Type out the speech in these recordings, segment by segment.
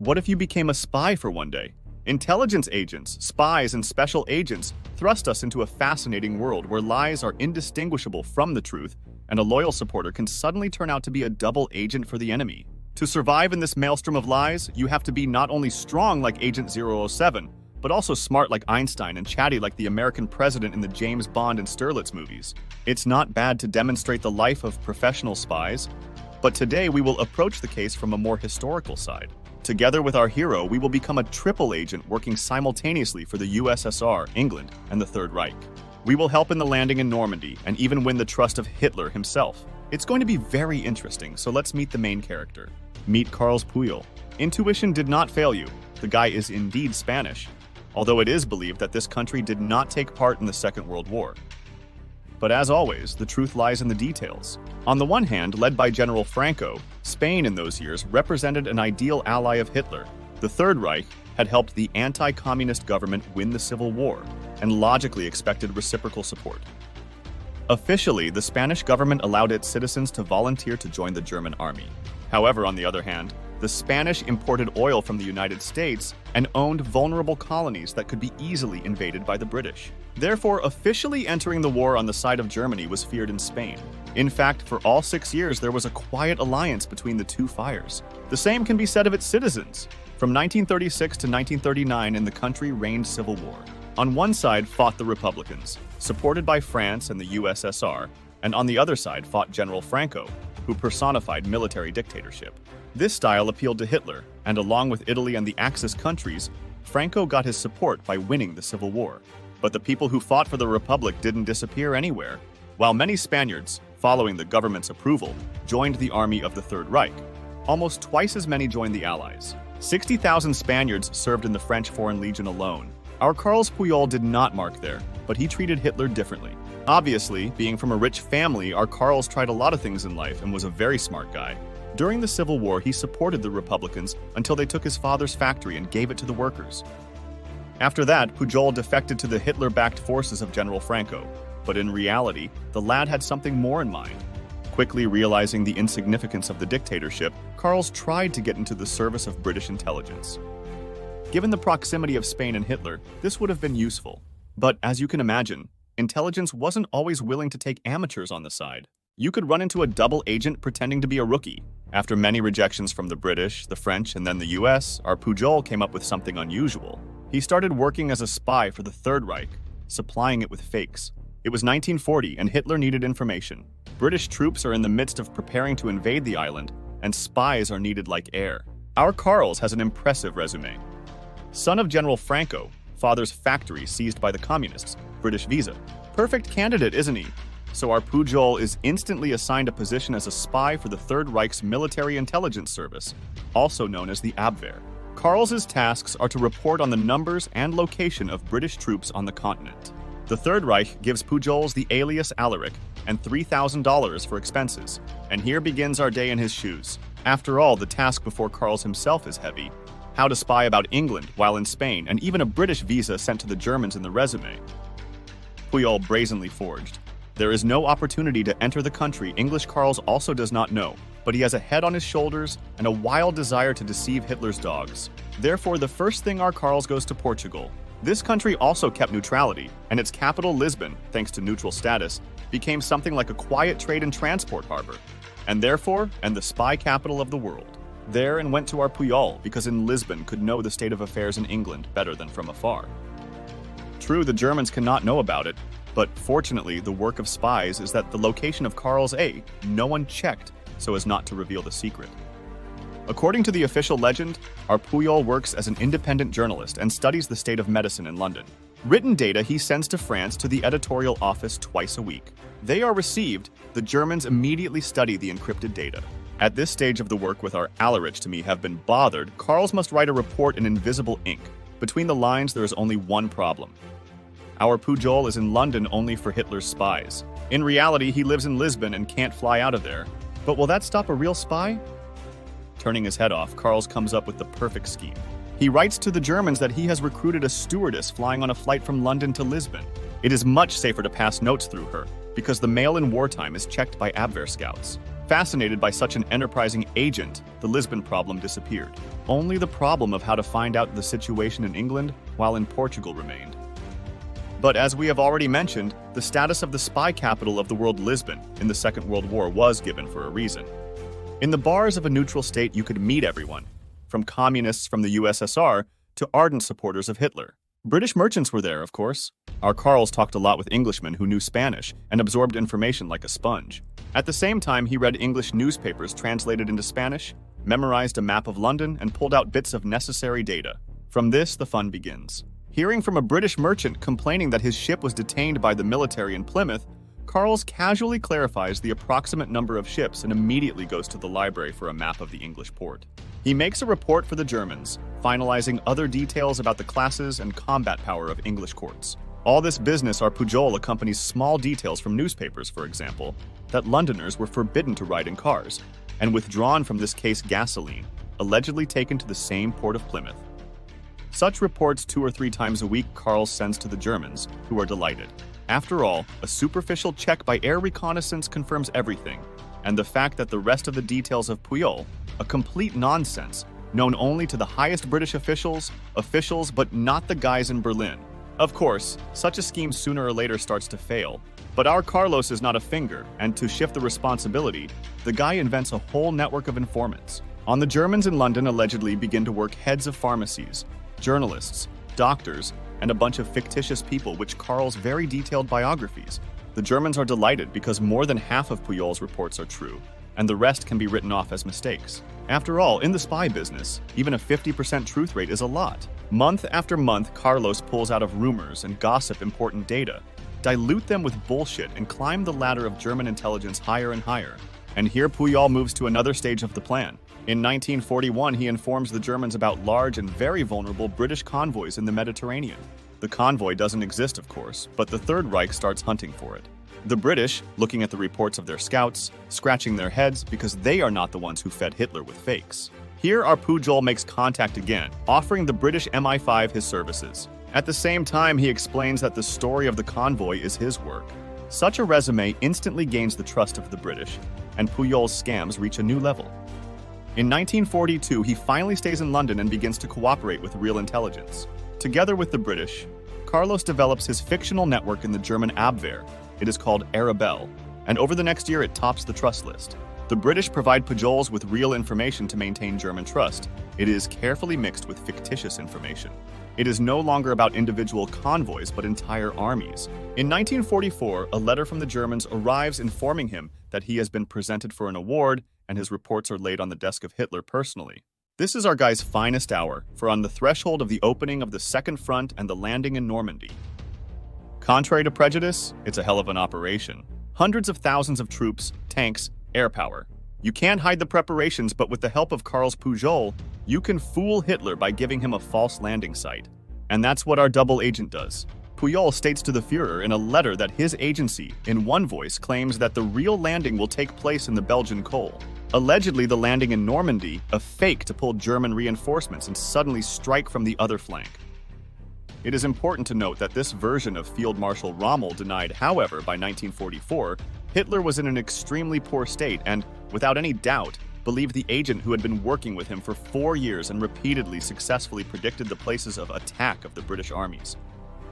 What if you became a spy for one day? Intelligence agents, spies, and special agents thrust us into a fascinating world where lies are indistinguishable from the truth, and a loyal supporter can suddenly turn out to be a double agent for the enemy. To survive in this maelstrom of lies, you have to be not only strong like Agent 007, but also smart like Einstein and chatty like the American president in the James Bond and Sturlitz movies. It's not bad to demonstrate the life of professional spies, but today we will approach the case from a more historical side. Together with our hero, we will become a triple agent working simultaneously for the USSR, England, and the Third Reich. We will help in the landing in Normandy and even win the trust of Hitler himself. It's going to be very interesting, so let's meet the main character. Meet Carles Puyol. Intuition did not fail you. The guy is indeed Spanish, although it is believed that this country did not take part in the Second World War. But as always, the truth lies in the details. On the one hand, led by General Franco, Spain in those years represented an ideal ally of Hitler. The Third Reich had helped the anti-communist government win the Civil War, and logically expected reciprocal support. Officially, the Spanish government allowed its citizens to volunteer to join the German army. However, on the other hand, the Spanish imported oil from the United States and owned vulnerable colonies that could be easily invaded by the British. Therefore, officially entering the war on the side of Germany was feared in Spain. In fact, for all 6 years, there was a quiet alliance between the two fires. The same can be said of its citizens. From 1936 to 1939, in the country reigned civil war. On one side fought the Republicans, supported by France and the USSR, and on the other side fought General Franco, who personified military dictatorship. This style appealed to Hitler, and along with Italy and the Axis countries, Franco got his support by winning the Civil War. But the people who fought for the Republic didn't disappear anywhere. While many Spaniards, following the government's approval, joined the army of the Third Reich, almost twice as many joined the Allies. 60,000 Spaniards served in the French Foreign Legion alone. Our Carles Puyol did not mark there, but he treated Hitler differently. Obviously, being from a rich family, our Carles tried a lot of things in life and was a very smart guy. During the Civil War, he supported the Republicans until they took his father's factory and gave it to the workers. After that, Pujol defected to the Hitler-backed forces of General Franco, but in reality, the lad had something more in mind. Quickly realizing the insignificance of the dictatorship, Carles tried to get into the service of British intelligence. Given the proximity of Spain and Hitler, this would have been useful. But as you can imagine, intelligence wasn't always willing to take amateurs on the side. You could run into a double agent pretending to be a rookie. After many rejections from the British, the French, and then the US, our Pujol came up with something unusual. He started working as a spy for the Third Reich, supplying it with fakes. It was 1940 and Hitler needed information. British troops are in the midst of preparing to invade the island, and spies are needed like air. Our Carles has an impressive resume. Son of General Franco, father's factory seized by the communists, British visa. Perfect candidate, isn't he? So our Pujol is instantly assigned a position as a spy for the Third Reich's military intelligence service, also known as the Abwehr. Carles's tasks are to report on the numbers and location of British troops on the continent. The Third Reich gives Pujols the alias Alaric and $3,000 for expenses, and here begins our day in his shoes. After all, the task before Carles himself is heavy. How to spy about England while in Spain, and even a British visa sent to the Germans in the resume. Pujol brazenly forged. There is no opportunity to enter the country English Carles also does not know, but he has a head on his shoulders and a wild desire to deceive Hitler's dogs. Therefore, the first thing our Carles goes to Portugal. This country also kept neutrality, and its capital, Lisbon, thanks to neutral status, became something like a quiet trade and transport harbor, and the spy capital of the world. There and went to our Pujol, because in Lisbon could know the state of affairs in England better than from afar. True, the Germans cannot know about it, but fortunately, the work of spies is that the location of Carles A, no one checked so as not to reveal the secret. According to the official legend, our Pujol works as an independent journalist and studies the state of medicine in London. Written data he sends to France to the editorial office twice a week. They are received, the Germans immediately study the encrypted data. At this stage of the work with our Alaric to me have been bothered, Carles must write a report in invisible ink. Between the lines, there is only one problem. Our Pujol is in London only for Hitler's spies. In reality, he lives in Lisbon and can't fly out of there. But will that stop a real spy? Turning his head off, Carles comes up with the perfect scheme. He writes to the Germans that he has recruited a stewardess flying on a flight from London to Lisbon. It is much safer to pass notes through her, because the mail in wartime is checked by Abwehr scouts. Fascinated by such an enterprising agent, the Lisbon problem disappeared. Only the problem of how to find out the situation in England while in Portugal remained. But as we have already mentioned, the status of the spy capital of the world, Lisbon, in the Second World War was given for a reason. In the bars of a neutral state, you could meet everyone, from communists from the USSR to ardent supporters of Hitler. British merchants were there, of course. Our Carls talked a lot with Englishmen who knew Spanish and absorbed information like a sponge. At the same time, he read English newspapers translated into Spanish, memorized a map of London, and pulled out bits of necessary data. From this, the fun begins. Hearing from a British merchant complaining that his ship was detained by the military in Plymouth, Carls casually clarifies the approximate number of ships and immediately goes to the library for a map of the English port. He makes a report for the Germans, finalizing other details about the classes and combat power of English courts. All this business, our Pujol accompanies small details from newspapers, for example, that Londoners were forbidden to ride in cars, and withdrawn from this case gasoline, allegedly taken to the same port of Plymouth. Such reports 2 or 3 times a week Carl sends to the Germans, who are delighted. After all, a superficial check by air reconnaissance confirms everything, and the fact that the rest of the details of Pujol, a complete nonsense, known only to the highest British officials, but not the guys in Berlin. Of course, such a scheme sooner or later starts to fail, but our Carlos is not a finger, and to shift the responsibility, the guy invents a whole network of informants. On the Germans in London allegedly begin to work heads of pharmacies, journalists, doctors, and a bunch of fictitious people which Carl's very detailed biographies. The Germans are delighted because more than half of Pujol's reports are true, and the rest can be written off as mistakes. After all, in the spy business, even a 50% truth rate is a lot. Month after month, Carlos pulls out of rumors and gossip important data, dilute them with bullshit, and climb the ladder of German intelligence higher and higher. And here Pujol moves to another stage of the plan. In 1941, he informs the Germans about large and very vulnerable British convoys in the Mediterranean. The convoy doesn't exist, of course, but the Third Reich starts hunting for it. The British, looking at the reports of their scouts, scratching their heads because they are not the ones who fed Hitler with fakes. Here, our Pujol makes contact again, offering the British MI5 his services. At the same time, he explains that the story of the convoy is his work. Such a resume instantly gains the trust of the British, and Pujol's scams reach a new level. In 1942, he finally stays in London and begins to cooperate with real intelligence. Together with the British, Carlos develops his fictional network in the German Abwehr. It is called Arabelle, and over the next year it tops the trust list. The British provide Pujols with real information to maintain German trust. It is carefully mixed with fictitious information. It is no longer about individual convoys, but entire armies. In 1944, a letter from the Germans arrives informing him that he has been presented for an award, and his reports are laid on the desk of Hitler personally. This is our guy's finest hour, for on the threshold of the opening of the Second Front and the landing in Normandy. Contrary to prejudice, it's a hell of an operation. Hundreds of thousands of troops, tanks, air power. You can't hide the preparations, but with the help of Carles Pujol, you can fool Hitler by giving him a false landing site. And that's what our double agent does. Pujol states to the Führer in a letter that his agency, in one voice, claims that the real landing will take place in the Belgian coal. Allegedly, the landing in Normandy, a fake to pull German reinforcements and suddenly strike from the other flank. It is important to note that this version of Field Marshal Rommel denied, however, by 1944, Hitler was in an extremely poor state and, without any doubt, believed the agent who had been working with him for 4 years and repeatedly successfully predicted the places of attack of the British armies.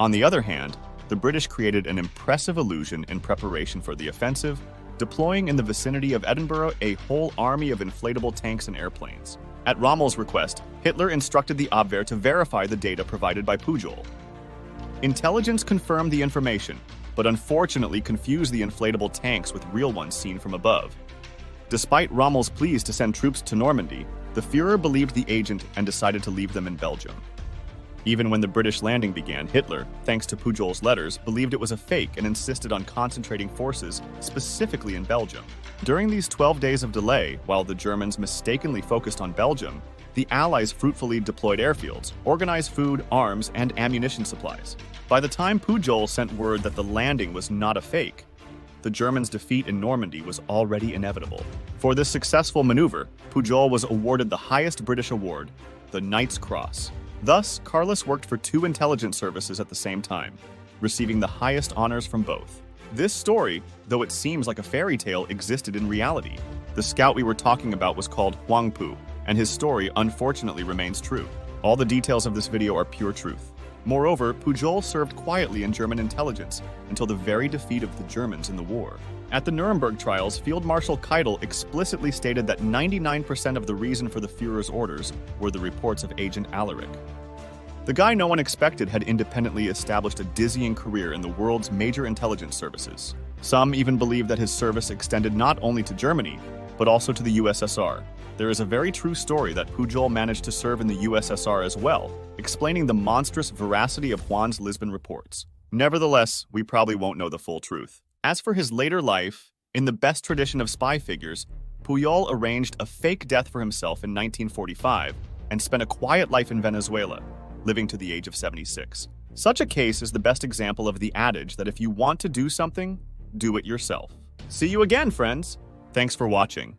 On the other hand, the British created an impressive illusion in preparation for the offensive, deploying in the vicinity of Edinburgh a whole army of inflatable tanks and airplanes. At Rommel's request, Hitler instructed the Abwehr to verify the data provided by Pujol. Intelligence confirmed the information, but unfortunately confused the inflatable tanks with real ones seen from above. Despite Rommel's pleas to send troops to Normandy, the Führer believed the agent and decided to leave them in Belgium. Even when the British landing began, Hitler, thanks to Pujol's letters, believed it was a fake and insisted on concentrating forces specifically in Belgium. During these 12 days of delay, while the Germans mistakenly focused on Belgium, the Allies fruitfully deployed airfields, organized food, arms, and ammunition supplies. By the time Pujol sent word that the landing was not a fake, the Germans' defeat in Normandy was already inevitable. For this successful maneuver, Pujol was awarded the highest British award, the Knight's Cross. Thus, Carlos worked for 2 intelligence services at the same time, receiving the highest honors from both. This story, though it seems like a fairy tale, existed in reality. The scout we were talking about was called Huang Pu, and his story unfortunately remains true. All the details of this video are pure truth. Moreover, Pujol served quietly in German intelligence until the very defeat of the Germans in the war. At the Nuremberg trials, Field Marshal Keitel explicitly stated that 99% of the reason for the Führer's orders were the reports of Agent Alaric. The guy no one expected had independently established a dizzying career in the world's major intelligence services. Some even believe that his service extended not only to Germany, but also to the USSR. There is a very true story that Pujol managed to serve in the USSR as well, explaining the monstrous veracity of Juan's Lisbon reports. Nevertheless, we probably won't know the full truth. As for his later life, in the best tradition of spy figures, Pujol arranged a fake death for himself in 1945 and spent a quiet life in Venezuela, living to the age of 76. Such a case is the best example of the adage that if you want to do something, do it yourself. See you again, friends! Thanks for watching.